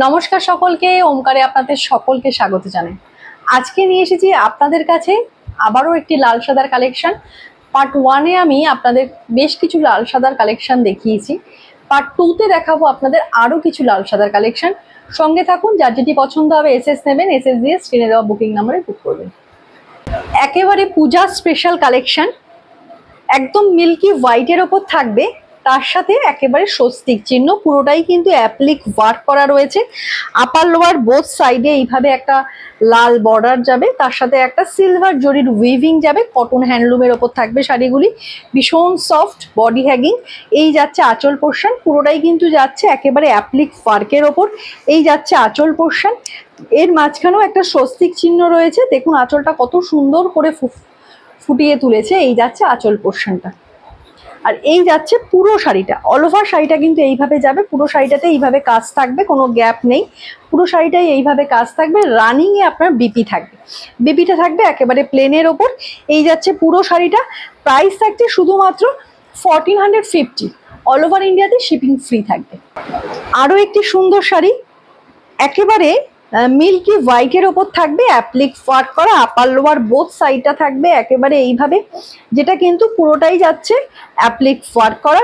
নমস্কার সকলকে, ওমকারে আপনাদের সকলকে স্বাগত জানাই। আজকে নিয়ে এসেছি আপনাদের কাছে আবারও একটি লাল সাদার কালেকশন। পার্ট 1-এ আমি আপনাদের বেশ কিছু লাল সাদার কালেকশন দেখিয়েছি। পার্ট 2-তে দেখাবো আপনাদের আরও কিছু লাল সাদার কালেকশন। সঙ্গে থাকুন, যার যেটি পছন্দ হবে এসএস নেবেন, এসএস দিয়ে স্ক্রিনে দেওয়া বুকিং নাম্বারে বুক করবেন। একেবারে পূজা স্পেশাল কালেকশন, একদম মিল্কি হোয়াইটের ওপর থাকবে, তার সাথে একেবারে স্বস্তিক চিহ্ন, পুরোটাই কিন্তু অ্যাপ্লিক ওয়ার্ক করা রয়েছে। আপার লোয়ার বোথ সাইডে এইভাবে একটা লাল বর্ডার যাবে, তার সাথে একটা সিলভার জরির উইভিং যাবে। কটন হ্যান্ডলুমের ওপর থাকবে শাড়িগুলি, ভীষণ সফট, বডি হ্যাগিং। এই যাচ্ছে আঁচল পোর্শন, পুরোটাই কিন্তু যাচ্ছে একেবারে অ্যাপ্লিক ওয়ার্কের ওপর। এই যাচ্ছে আঁচল পোর্শন, এর মাঝখানেও একটা স্বস্তিক চিহ্ন রয়েছে। দেখুন আঁচলটা কত সুন্দর করে ফুটিয়ে তুলেছে। এই যাচ্ছে আঁচল পোর্শনটা, আর এই যাচ্ছে পুরো শাড়িটা। অল ওভার শাড়িটা কিন্তু এইভাবে যাবে, পুরো শাড়িটাতে এইভাবে কাজ থাকবে, কোনো গ্যাপ নেই। পুরো শাড়িটাই এইভাবে কাজ থাকবে। রানিংয়ে আপনার বিপি থাকবে, বিপিটা থাকবে একেবারে প্লেনের ওপর। এই যাচ্ছে পুরো শাড়িটা। প্রাইস থাকছে শুধুমাত্র 1450। অল ওভার ইন্ডিয়াতে শিপিং ফ্রি থাকবে। আরও একটি সুন্দর শাড়ি, একেবারে মিল্কি হোয়াইটের ওপর থাকবে, অ্যাপ্লিক ওয়ার্ক করা। আপার লোয়ার বোথ সাইডটা থাকবে একেবারে এইভাবে, যেটা কিন্তু পুরোটাই যাচ্ছে অ্যাপ্লিক ওয়ার্ক করা।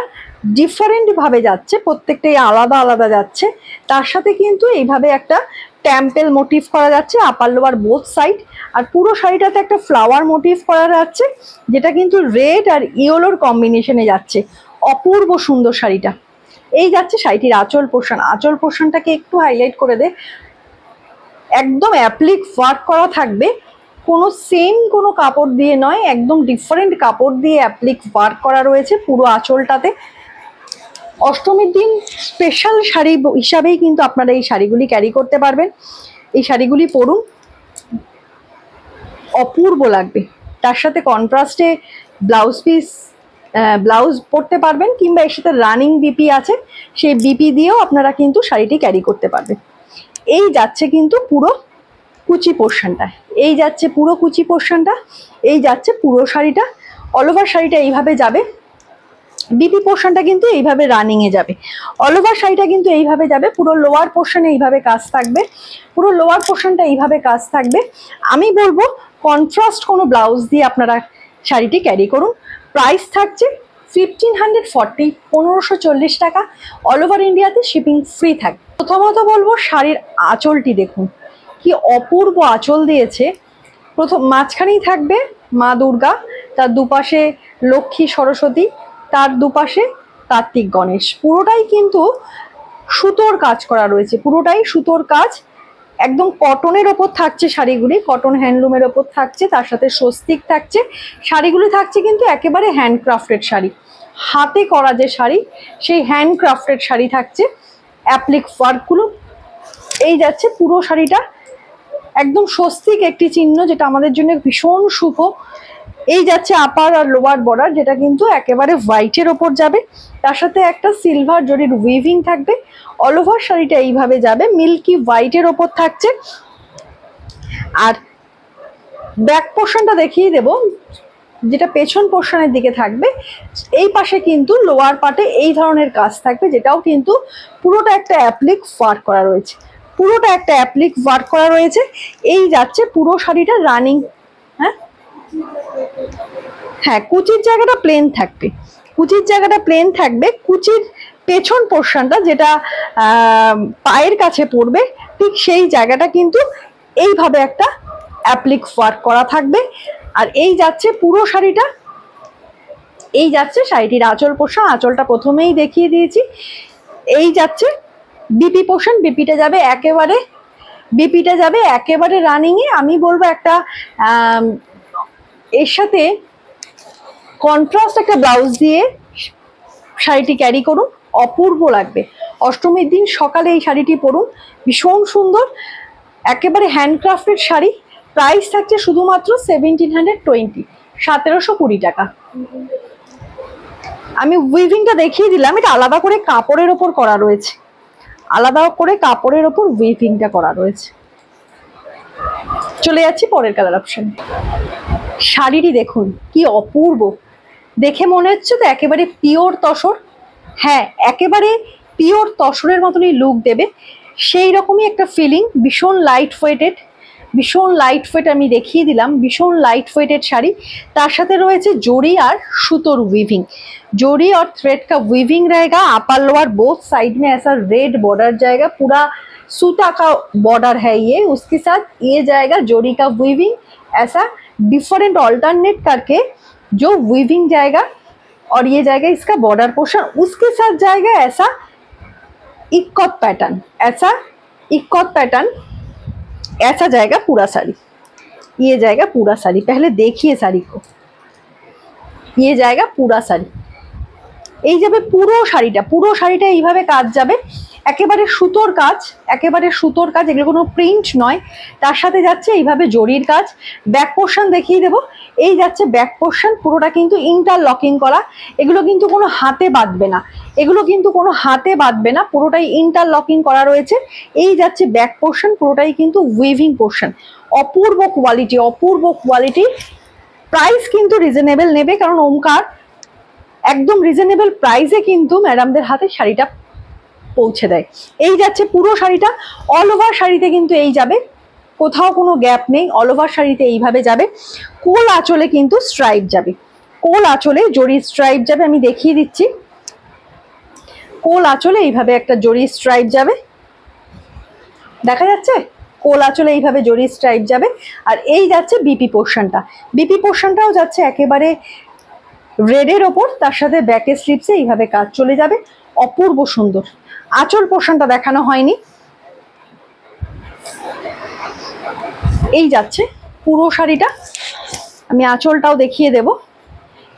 ডিফারেন্ট ভাবে যাচ্ছে, প্রত্যেকটাই আলাদা আলাদা যাচ্ছে। তার সাথে কিন্তু এইভাবে একটা টেম্পেল মোটিভ করা যাচ্ছে আপার লোয়ার বোথ সাইড। আর পুরো শাড়িটাতে একটা ফ্লাওয়ার মোটিভ করা যাচ্ছে, যেটা কিন্তু রেড আর ইয়েলোর কম্বিনেশনে যাচ্ছে। অপূর্ব সুন্দর শাড়িটা। এই যাচ্ছে শাড়িটির আঁচল পোর্শন। আঁচল পোর্শনটাকে একটু হাইলাইট করে দে। একদম অ্যাপ্লিক ওয়ার্ক করা থাকবে, কোনো কাপড় দিয়ে নয়, একদম ডিফারেন্ট কাপড় দিয়ে অ্যাপ্লিক ওয়ার্ক করা রয়েছে পুরো আঁচলটাতে। অষ্টমীর দিন স্পেশাল শাড়ি হিসাবেই কিন্তু আপনারা এই শাড়িগুলি ক্যারি করতে পারবেন। এই শাড়িগুলি পরুন, অপূর্ব লাগবে। তার সাথে কন্ট্রাস্টে ব্লাউজ পরতে পারবেন, কিংবা এর সাথে রানিং বিপি আছে, সেই বিপি দিয়েও আপনারা কিন্তু শাড়িটি ক্যারি করতে পারবেন। এই যাচ্ছে কিন্তু পুরো কুচি পোর্শনটা, এই যাচ্ছে পুরো কুচি পোর্শনটা, এই যাচ্ছে পুরো শাড়িটা। অল ওভার শাড়িটা এইভাবে যাবে, বিপি পোর্শনটা কিন্তু এইভাবে রানিংয়ে যাবে। অল ওভার শাড়িটা কিন্তু এইভাবে যাবে। পুরো লোয়ার পোর্শনে এইভাবে কাজ থাকবে, পুরো লোয়ার পোর্শনটা এইভাবে কাজ থাকবে। আমি বলবো কন্ট্রাস্ট কোনো ব্লাউজ দিয়ে আপনারা শাড়িটি ক্যারি করুন। প্রাইস থাকছে 1540, 1540 টাকা। অল ওভার ইন্ডিয়াতে শিপিং ফ্রি থাকবে। প্রথমত বলবো শাড়ির আঁচলটি দেখুন, কি অপূর্ব আঁচল দিয়েছে। প্রথম মাঝখানেই থাকবে মা দুর্গা, তার দুপাশে লক্ষ্মী সরস্বতী, তার দুপাশে কার্তিক গণেশ। পুরোটাই কিন্তু সুতোর কাজ করা রয়েছে, পুরোটাই সুতোর কাজ। একদম কটনের ওপর থাকছে শাড়িগুলি, কটন হ্যান্ডলুমের ওপর থাকছে, তার সাথে স্বস্তিক থাকছে। শাড়িগুলি থাকছে কিন্তু একেবারে হ্যান্ডক্রাফটেড শাড়ি, হাতে করা যে শাড়ি, সেই হ্যান্ডক্রাফটেড শাড়ি থাকছে। অ্যাপ্লিক ওয়ার্কগুলো এই যাচ্ছে পুরো শাড়িটা, একদম স্বস্তিক একটি চিহ্ন, যেটা আমাদের জন্য ভীষণ শুভ। এই যাচ্ছে আপার আর লোয়ার বর্ডার, যেটা কিন্তু একেবারে হোয়াইটের ওপর যাবে, তার সাথে একটা সিলভার জরির উইভিং থাকবে। অল ওভার শাড়িটা এইভাবে যাবে, মিল্কি হোয়াইটের ওপর থাকছে। আর ব্যাক পোর্শনটা দেখিয়ে দেব, যেটা পেছন পোর্শনের দিকে থাকবে। এই পাশে কিন্তু লোয়ার পার্টে এই ধরনের কাজ থাকবে, যেটাও কিন্তু পুরোটা একটা অ্যাপ্লিক ওয়ার্ক করা রয়েছে, পুরোটা একটা অ্যাপ্লিক ওয়ার্ক করা রয়েছে। এই যাচ্ছে পুরো শাড়িটা রানিং। হ্যাঁ, কুচির জায়গাটা প্লেন থাকবে, কুচির জায়গাটা প্লেন থাকবে। কুচির পেছন পোর্শনটা যেটা পায়ের কাছে পড়বে, ঠিক সেই জায়গাটা কিন্তু এইভাবে একটা অ্যাপ্লিক ওয়ার্ক করা থাকবে। আর এই যাচ্ছে পুরো শাড়িটা, এই যাচ্ছে শাড়িটির আঁচল পোর্শন। আঁচলটা প্রথমেই দেখিয়ে দিয়েছি। এই যাচ্ছে বিপি পোর্শন, বিপিটা যাবে একেবারে রানিংয়ে। আমি বলবো একটা এর সাথে কন্ট্রাস্ট একটা ব্লাউজ দিয়ে শাড়িটি ক্যারি করুন, অপূর্ব লাগবে। অষ্টমীর দিন সকালে এই শাড়িটি পরুন, ভীষণ সুন্দর, একেবারে হ্যান্ডক্রাফটেড শাড়ি। প্রাইস থাকছে শুধুমাত্র 1720, 1720 টাকা। আমি উইভিংটা দেখিয়ে দিলাম, এটা আলাদা করে কাপড়ের ওপর করা রয়েছে, আলাদা করে কাপড়ের ওপর উইভিংটা করা রয়েছে। চলে যাচ্ছি পরের কালার অপশন। শাড়িটি দেখুন কি অপূর্ব, দেখে মনে হচ্ছে তো একেবারে পিওর তসর। হ্যাঁ, একেবারে পিওর তসরের মতনই লুক দেবে। সেই রকমই একটা ফিলিং, ভীষণ লাইট ওয়েটেড, ভীষণ লাইট ওয়েট আমি দেখিয়ে দিলাম, ভীষণ লাইট ওয়েটেড শাড়ি। তার সাথে রয়েছে জরি আর সুতোর উইভিंग, जोड़ी और थ्रेड का वीविंग रहेगा। अपर लोअर बोथ साइड में ऐसा रेड बॉर्डर जाएगा, पूरा सूता का बॉर्डर है ये, उसके साथ ये जाएगा जोड़ी का वीविंग, ऐसा डिफरेंट ऑल्टरनेट करके जो वीविंग जाएगा और ये जाएगा इसका बॉर्डर पोर्शन। उसके साथ जाएगा ऐसा इक्कत पैटर्न, ऐसा इक्कत पैटर्न, ऐसा जाएगा पूरा साड़ी, ये जाएगा पूरा साड़ी। पहले देखिए साड़ी को, ये जाएगा पूरा साड़ी, এই যাবে পুরো শাড়িটা এইভাবে কাজ যাবে, একেবারে সুতোর কাজ, একেবারে সুতোর কাজ, এগুলো কোনো প্রিন্ট নয়। তার সাথে যাচ্ছে এইভাবে জরির কাজ। ব্যাক পোর্শন দেখিয়ে দেবো, এই যাচ্ছে ব্যাক পোর্শন, পুরোটা কিন্তু ইন্টারলকিং করা, এগুলো কিন্তু কোনো হাতে বাঁধবে না, এগুলো কিন্তু কোনো হাতে বাঁধবে না, পুরোটাই ইন্টারলকিং করা রয়েছে। এই যাচ্ছে ব্যাক পোর্শন, পুরোটাই কিন্তু উইভিং পোর্শন। অপূর্ব কোয়ালিটি, অপূর্ব কোয়ালিটি। প্রাইস কিন্তু রিজনেবল নেবে, কারণ ওমকার একদম রিজনেবল প্রাইসে কিন্তু ম্যাডামদের হাতে শাড়িটা পৌঁছে দেয়। এই যাচ্ছে পুরো শাড়িটা, অল ওভার শাড়িতে কিন্তু এই যাবে, কোথাও কোনো গ্যাপ নেই, অল ওভার শাড়িতে এইভাবে যাবে। কোল আঁচলে কিন্তু স্ট্রাইপ যাবে, কোল আঁচলে জরি স্ট্রাইপ যাবে, আমি দেখিয়ে দিচ্ছি। কোল আঁচলে এইভাবে একটা জরি স্ট্রাইপ যাবে, দেখা যাচ্ছে, কোল আঁচলে এইভাবে জরি স্ট্রাইপ যাবে। আর এই যাচ্ছে বিপি পোর্শনটা, বিপি পোর্শনটাও যাচ্ছে একেবারে রেডের ওপর, তার সাথে ব্যাকে স্লিপসে এইভাবে কাজ চলে যাবে, অপূর্ব সুন্দর। আঁচল পোর্শনটা দেখানো হয়নি, এই যাচ্ছে পুরো শাড়িটা, আমি আঁচলটাও দেখিয়ে দেব।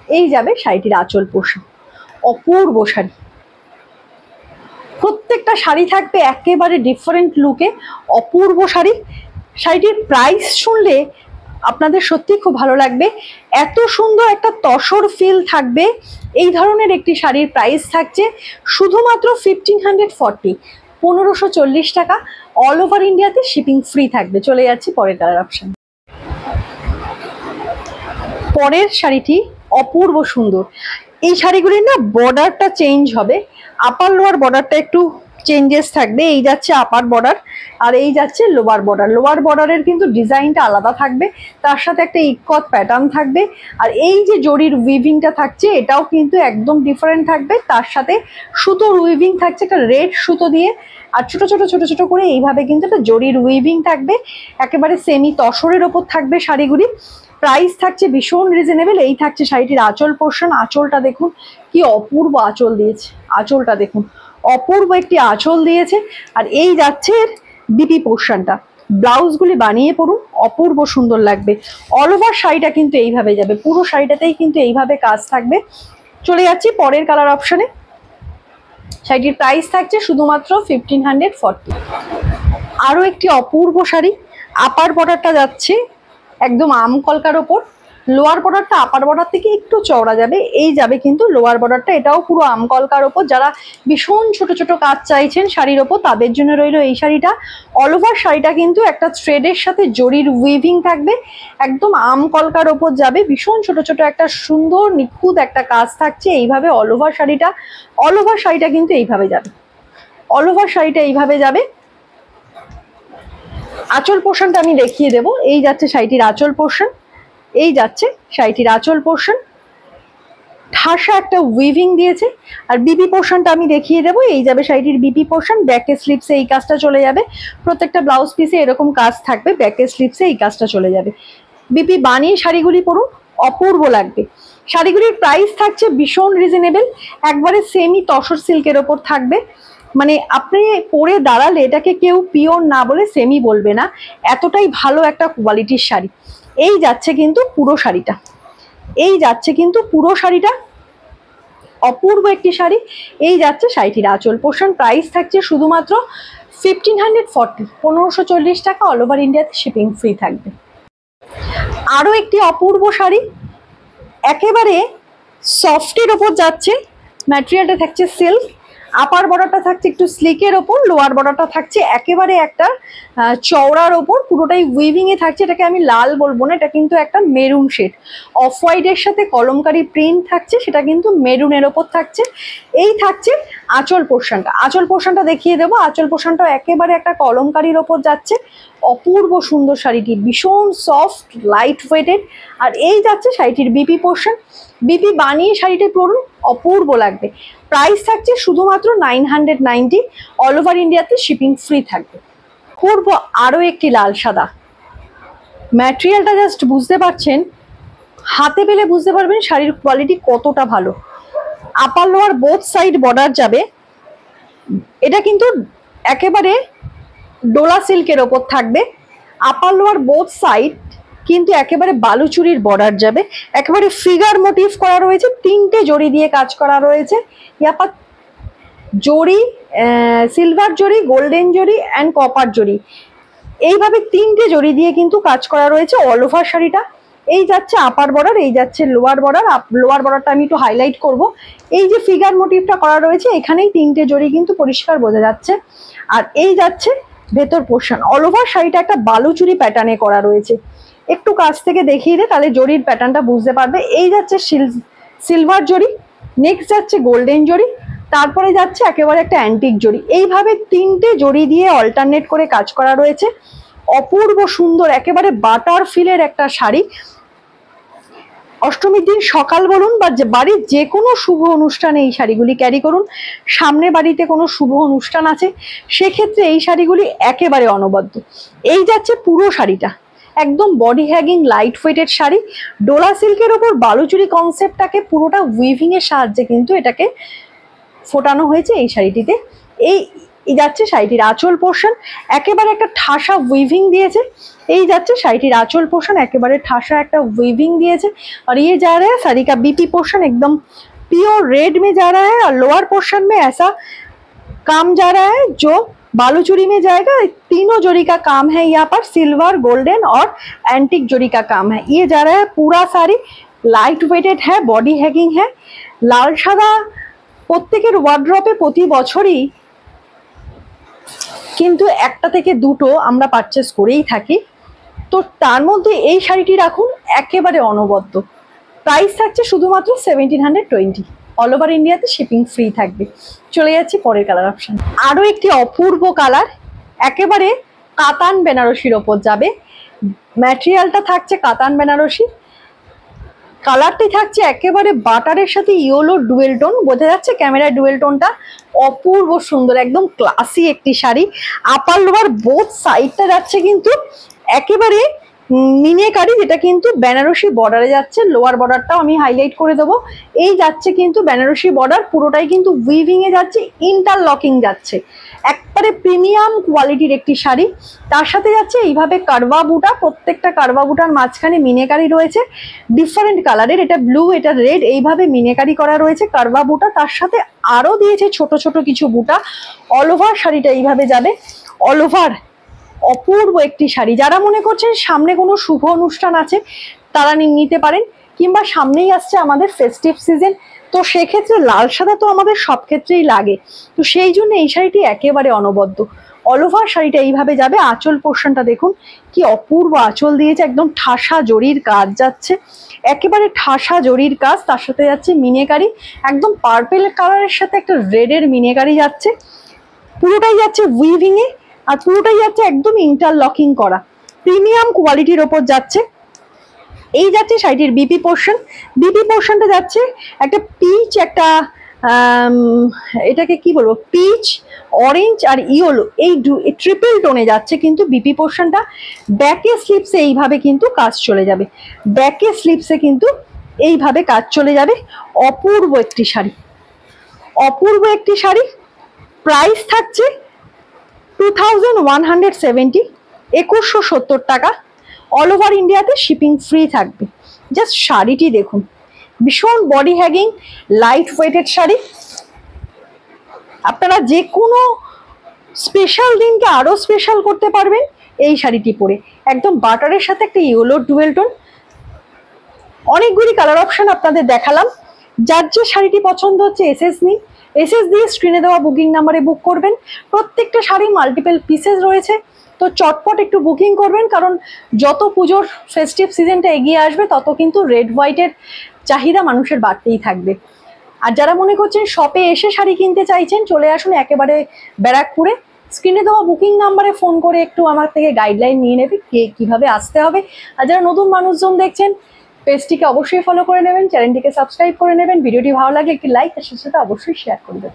এই যাবে শাড়িটির আঁচল পোর্শন, অপূর্ব শাড়ি। প্রত্যেকটা শাড়ি থাকবে একেবারে ডিফারেন্ট লুকে, অপূর্ব শাড়ি। শাড়িটির প্রাইস শুনলে আপনাদের সত্যি খুব ভালো লাগবে, এত সুন্দর একটা তসর ফিল থাকবে। এই ধরনের একটি শাড়ির প্রাইস থাকছে শুধুমাত্র 1540, 1540 টাকা। অল ওভার ইন্ডিয়াতে শিপিং ফ্রি থাকবে। চলে যাচ্ছি পরের কালার অপশন। পরের শাড়িটি অপূর্ব সুন্দর। এই শাড়িগুলির না বর্ডারটা চেঞ্জ হবে, আপার লোয়ার বর্ডারটা একটু চেঞ্জেস থাকবে। এই যাচ্ছে আপার বর্ডার আর এই যাচ্ছে লোয়ার বর্ডার, লোয়ার বর্ডারের কিন্তু ডিজাইনটা আলাদা থাকবে, তার সাথে একটা ইক্কত প্যাটার্ন থাকবে। আর এই যে জরির উইভিংটা থাকছে এটাও কিন্তু একদম ডিফারেন্ট থাকবে, তার সাথে সুতোর উইভিং থাকছে একটা রেড সুতো দিয়ে, আর ছোট ছোট ছোট ছোট করে এইভাবে কিন্তু একটা জরির উইভিং থাকবে, একেবারে সেমি তসরের ওপর থাকবে শাড়িগুলি। প্রাইস থাকছে ভীষণ রিজনেবল। এই থাকছে শাড়িটির আঁচল পোর্শন, আঁচলটা দেখুন কি অপূর্ব আঁচল দিয়েছে, আঁচলটা দেখুন অপূর্ব একটি আঁচল দিয়েছে। আর এই যাচ্ছে এর বিপি পোর্শনটা, ব্লাউজগুলি বানিয়ে পড়ুন, অপূর্ব সুন্দর লাগবে। অল ওভার শাড়িটা কিন্তু এইভাবে যাবে, পুরো শাড়িটাতেই কিন্তু এইভাবে কাজ থাকবে। চলে যাচ্ছি পরের কালার অপশনে। শাড়িটির প্রাইস থাকছে শুধুমাত্র 1540। আরও একটি অপূর্ব শাড়ি, আপার বর্ডারটা যাচ্ছে একদম আম কলকার ওপর, লোয়ার বর্ডারটা আপার বর্ডার থেকে একটু চওড়া যাবে, এই যাবে কিন্তু লোয়ার বর্ডারটা, এটাও পুরো আম কলকার ওপর। যারা ভীষণ ছোট ছোট কাজ চাইছেন শাড়ির ওপর তাদের জন্য রইল এই শাড়িটা। অল ওভার শাড়িটা কিন্তু একটা থ্রেডের সাথে জরির উইভিং থাকবে, একদম আম কলকার ওপর যাবে, ভীষণ ছোট ছোট একটা সুন্দর নিখুঁত একটা কাজ থাকছে এইভাবে অল ওভার শাড়িটা। অল ওভার শাড়িটা কিন্তু এইভাবে যাবে, অল ওভার শাড়িটা এইভাবে যাবে। আঁচল পোর্শনটা আমি দেখিয়ে দেবো। এই যাচ্ছে শাড়িটির আঁচল পোর্শন, এই যাচ্ছে শাড়িটির আঁচল পোর্শন, ঠাসা একটা উইভিং দিয়েছে। আর বিপি পোর্শনটা আমি দেখিয়ে দেবো। এই যাবে শাড়িটির বিপি পোর্শন, ব্যাকে স্লিপসে এই কাজটা চলে যাবে, প্রত্যেকটা ব্লাউজ পিসে এরকম কাজ থাকবে, ব্যাকে স্লিপসে এই কাজটা চলে যাবে। বিপি বানিয়ে শাড়িগুলি পরুন, অপূর্ব লাগবে। শাড়িগুলির প্রাইস থাকছে ভীষণ রিজনেবল, একবারে সেমি তসর সিল্কের ওপর থাকবে, মানে আপনি পরে দাঁড়ালে এটাকে কেউ পিওর না বলে সেমি বলবে না, এতটাই ভালো একটা কোয়ালিটির শাড়ি। এই যাচ্ছে কিন্তু পুরো শাড়িটা, এই যাচ্ছে কিন্তু পুরো শাড়িটা, অপূর্ব একটি শাড়ি। এই যাচ্ছে শাড়িটির আঁচল পোর্শন। প্রাইস থাকছে শুধুমাত্র 1540, 1540 টাকা। অল ওভার ইন্ডিয়াতে শিপিং ফ্রি থাকবে। আরও একটি অপূর্ব শাড়ি, একেবারে সফটের ওপর যাচ্ছে, ম্যাটেরিয়ালটা থাকছে সিল্ক, আপার বর্ডারটা থাকছে একটু স্লিকের ওপর, লোয়ার বর্ডারটা থাকছে একেবারে একটা চওড়ার ওপর, পুরোটাই উইভিং এ থাকছে। এটাকে আমি লাল বলবো না, এটা কিন্তু একটা মেরুন শেড, অফ হোয়াইটের সাথে কলমকারি প্রিন্ট থাকছে, সেটা কিন্তু মেরুনের ওপর থাকছে। এই থাকছে আঁচল পোর্শনটা দেখিয়ে দেবো। আঁচল পোর্শনটা একেবারে একটা কলমকারির ওপর যাচ্ছে, অপূর্ব সুন্দর শাড়িটি, ভীষণ সফট লাইট ওয়েটেড। আর এই যাচ্ছে শাড়িটির বিপি পোর্শন, বিপি বানিয়ে শাড়িটি পরুন, অপূর্ব লাগবে। প্রাইস থাকছে শুধুমাত্র 990, অল ওভার ইন্ডিয়াতে শিপিং ফ্রি থাকবে। করব আরও একটি লাল সাদা, ম্যাটেরিয়ালটা জাস্ট বুঝতে পারছেন, হাতে পেলে বুঝতে পারবেন শাড়ির কোয়ালিটি কতটা ভালো। Upper lower both side border যাবে, এটা কিন্তু একেবারে ডোলা সিল্কের ওপর থাকবে। আপার লোয়ার বোথ সাইড কিন্তু একেবারে বালুচুরির বর্ডার যাবে, একেবারে ফিগার মোটিভ করা রয়েছে, 3টে জড়ি দিয়ে কাজ করা রয়েছে। ইয়াপার জড়ি, সিলভার জড়ি, গোল্ডেন জড়ি অ্যান্ড কপার জড়ি, এইভাবে 3টে জড়ি দিয়ে কিন্তু কাজ করা রয়েছে অল ওভার শাড়িটা। এই যাচ্ছে আপার বর্ডার, এই যাচ্ছে লোয়ার বর্ডার। লোয়ার বর্ডারটা আমি একটু হাইলাইট করব। এই যে ফিগার মোটিভটা করা রয়েছে, এখানেই 3টে জড়ি কিন্তু পরিষ্কার বোঝা যাচ্ছে। আর এই যাচ্ছে ভেতর পোর্শন, অল ওভার শাড়িটা একটা বালুচুরি প্যাটার্নে করা রয়েছে। একটু কাছ থেকে দেখিয়ে দে, তাহলে জড়ির প্যাটার্নটা বুঝতে পারবে। এই যাচ্ছে সিলভার জড়ি, নেক্সট যাচ্ছে গোল্ডেন জড়ি, তারপরে যাচ্ছে একেবারে একটা অ্যান্টিক জড়ি। এইভাবে 3টে জড়ি দিয়ে অল্টারনেট করে কাজ করা রয়েছে, অপূর্ব সুন্দর, একেবারে বাটার ফিলের একটা শাড়ি। অষ্টমীর দিন সকাল বলুন বা বাড়ির যে কোনো শুভ অনুষ্ঠানে এই শাড়িগুলি ক্যারি করুন। সামনে বাড়িতে কোনো শুভ অনুষ্ঠান আছে, সেক্ষেত্রে এই শাড়িগুলি একেবারে অনবদ্য। এই যাচ্ছে পুরো শাড়িটা, একদম body হ্যাগিং light weighted sari, Dola সিল্কের ওপর বালুচুরি কনসেপ্টটাকে পুরোটা উইভিং এর সাহায্যে কিন্তু এটাকে ফোটানো হয়েছে এই শাড়িটিতে। এই যাচ্ছে শাড়িটির আঁচল পোর্শন, একেবারে একটা ঠাসা উইভিং দিয়েছে। এই যাচ্ছে শাড়িটির আঁচল পোর্শন, একেবারে ঠাসা একটা उइविंग दिए और ये जा रहा है साड़ी का बीपी पोर्शन एकदम प्योर रेड में जा रहा है और लोअर पोर्शन में ऐसा काम जा रहा है जो बालूचूरी में जाएगा। तीनों जोड़ी का काम है यहाँ पर, सिल्वर, गोल्डन और एंटिक जोड़ी का काम है। ये जा रहा है पूरा साड़ी लाइट वेटेड है, बॉडी हैगिंग है। लाल सादा प्रत्येकेर वार्ड্রপে प्रति বছরই কিন্তু একটা থেকে দুটো আমরা পারচেজ করেই থাকি, তো তার মধ্যে এই শাড়িটি রাখুন, একেবারে অনবদ্য। প্রাইস থাকছে শুধুমাত্র 1720, অল ওভার ইন্ডিয়াতে শিপিং ফ্রি থাকবে। চলে যাচ্ছি পরের কালার অপশন, আরও একটি অপূর্ব কালার, একেবারে কাতান বেনারসির ওপর যাবে। ম্যাটেরিয়ালটা থাকছে কাতান বেনারসি, কালারটি থাকছে একেবারে বাটারের সাথে ইয়েলো ডুয়েল টোন, বোঝা যাচ্ছে ক্যামেরায় ডুয়েল টোনটা, অপূর্ব সুন্দর, একদম ক্লাসি একটি শাড়ি। আপার লোয়ার বোথ সাইডটা যাচ্ছে কিন্তু একেবারে মিনেকারি, যেটা কিন্তু বেনারসি বর্ডারে যাচ্ছে। লোয়ার বর্ডারটাও আমি হাইলাইট করে দেবো। এই যাচ্ছে কিন্তু বেনারসি বর্ডার, পুরোটাই কিন্তু উইভিং এ যাচ্ছে, ইন্টারলকিং যাচ্ছে, একবারে প্রিমিয়াম কোয়ালিটির একটি শাড়ি। তার সাথে যাচ্ছে এইভাবে কারবা বুটা, প্রত্যেকটা কারবা বুটার মাঝখানে মিনেকারি রয়েছে ডিফারেন্ট কালারের, এটা ব্লু, এটা রেড, এইভাবে মিনেকারি করা রয়েছে কারবা বুটা। তার সাথে আরও দিয়েছে ছোট ছোট কিছু বুটা। অল ওভার শাড়িটা এইভাবে যাবে, অল ওভার অপূর্ব একটি শাড়ি। যারা মনে করছেন সামনে কোনো শুভ অনুষ্ঠান আছে তারা নিতে পারেন, কিংবা সামনেই আসছে আমাদের ফেস্টিভ সিজন, তো সেক্ষেত্রে লাল সাদা তো আমাদের সব ক্ষেত্রেই লাগে, তো সেই জন্য এই শাড়িটি একেবারে অনবদ্য। অল ওভার শাড়িটা এইভাবে যাবে। আঁচল পোর্শনটা দেখুন কি অপূর্ব আঁচল দিয়েছে, একদম ঠাসা জরির কাজ যাচ্ছে, একেবারে ঠাসা জরির কাজ। তার সাথে যাচ্ছে মিনেকারি, একদম পার্পেল কালারের সাথে একটা রেডের মিনেকারি যাচ্ছে, পুরোটাই যাচ্ছে উইভিং এ, আর পুরোটাই যাচ্ছে একদম ইন্টারলকিং করা, প্রিমিয়াম কোয়ালিটির ওপর যাচ্ছে। এই যাচ্ছে শাড়িটির বিপি পোর্শন, বিপি পোর্শনটা যাচ্ছে একটা পিচ, একটা এটাকে কি বলবো, পিচ, অরেঞ্জ আর ইয়েলো, এই ট্রিপল টোনে যাচ্ছে কিন্তু বিপি পোর্শনটা। ব্যাকে স্লিপসে এইভাবে কিন্তু কাজ চলে যাবে, ব্যাকে স্লিপসে কিন্তু এইভাবে কাজ চলে যাবে। অপূর্ব একটি শাড়ি, অপূর্ব একটি শাড়ি। প্রাইস থাকছে 2170, 2170 টাকা, অল ওভার ইন্ডিয়াতে শিপিং ফ্রি থাকবে। জাস্ট শাড়িটি দেখুন, ভীষণ বডি হ্যাগিং লাইট ওয়েটেড শাড়ি। আপনারা যে কোনো স্পেশাল দিনকে আরও স্পেশাল করতে পারবেন এই শাড়িটি পরে, একদম বাটারের সাথে একটা ইয়েলো ডুয়েল টোন। অনেকগুলি কালার অপশন আপনাদের দেখালাম, যার যে শাড়িটি পছন্দ হচ্ছে এসএস নিন, এসএস দিয়ে স্ক্রিনে দেওয়া বুকিং নাম্বারে বুক করবেন। প্রত্যেকটা শাড়ি মাল্টিপল পিসেস রয়েছে, তো চটপট একটু বুকিং করবেন, কারণ যত পুজোর ফেস্টিভ সিজনটা এগিয়ে আসবে তত কিন্তু রেড হোয়াইটের চাহিদা মানুষের বাড়তেই থাকবে। আর যারা মনে করছেন শপে এসে শাড়ি কিনতে চাইছেন, চলে আসুন একেবারে ব্যারাকপুরে। স্ক্রিনে দেওয়া বুকিং নাম্বারে ফোন করে একটু আমার থেকে গাইডলাইন নিয়ে নেবে কিভাবে আসতে হবে। আর যারা নতুন মানুষজন দেখছেন, পেজটিকে অবশ্যই ফলো করে নেবেন, চ্যানেলটিকে সাবস্ক্রাইব করে নেবেন। ভিডিওটি ভালো লাগলে একটি লাইক আর সাথে অবশ্যই শেয়ার করবেন।